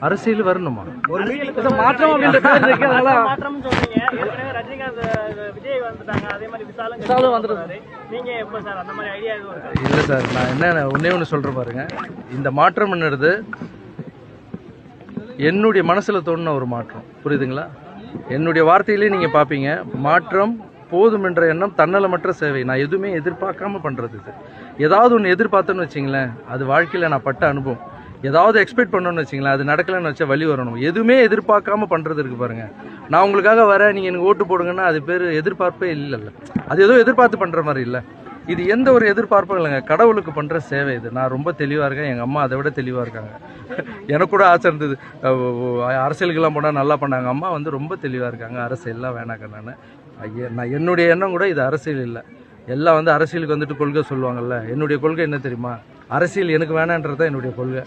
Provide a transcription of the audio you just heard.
அரசியல் வரணுமா? ஒரு மாற்றம் அப்படின்ற பேர் இருக்கு. அதனால மாற்றம் சொல்றீங்க. ஏற்கனவே ரஜினிகாந்த் விஜய் வந்துட்டாங்க, அதே மாதிரி விசாலும் வந்துருக்காரு. நீங்க எப்ப சார் அந்த மாதிரி ஐடியா எதுவும் இருக்கா? இல்லை சார், நான் என்ன ஒன்னே ஒன்று சொல்கிறேன் பாருங்க. இந்த மாற்றம்ன்றது என்னுடைய மனசில் தோணுன ஒரு மாற்றம், புரியுதுங்களா? என்னுடைய வார்த்தையிலே நீங்கள் பார்ப்பீங்க, மாற்றம் போதும் என்ற எண்ணம் தன்னலமற்ற சேவை. நான் எதுவுமே எதிர்பார்க்காம பண்ணுறது இது. ஏதாவது ஒன்று எதிர்பார்த்தேன்னு வச்சிங்களேன், அது வாழ்க்கையில் நான் பட்ட அனுபவம். ஏதாவது எக்ஸ்பெக்ட் பண்ணணும்னு வச்சிங்களேன், அது நடக்கலைன்னு வச்சா வழி வரணும். எதுவுமே எதிர்பார்க்காம பண்ணுறது இருக்குது பாருங்கள். நான் உங்களுக்காக வரேன், நீங்கள் எனக்கு ஓட்டு போடுங்கன்னா அது பேர் எதிர்பார்ப்பே இல்லைல்ல. அது ஏதோ எதிர்பார்த்து பண்ணுற மாதிரி இல்லை. இது எந்த ஒரு எதிர்பார்ப்பும் இல்லைங்க, கடவுளுக்கு பண்ணுற சேவை இது. நான் ரொம்ப தெளிவாக இருக்கேன், எங்கள் அம்மா அதை விட தெளிவாக இருக்காங்க. எனக்கு கூட ஆசை இருந்தது, அரசியலுக்கெல்லாம் போனால் நல்லா பண்ணாங்க. அம்மா வந்து ரொம்ப தெளிவாக இருக்காங்க, அரசியல்லாம் வேணாக்க. நான் என்னுடைய எண்ணம் கூட இது அரசியல் இல்லை. எல்லாம் வந்து அரசியலுக்கு வந்துட்டு கொள்கை சொல்லுவாங்கல்ல, என்னுடைய கொள்கை என்ன தெரியுமா? அரசியல் எனக்கு வேணான்றது தான் என்னுடைய கொள்கை.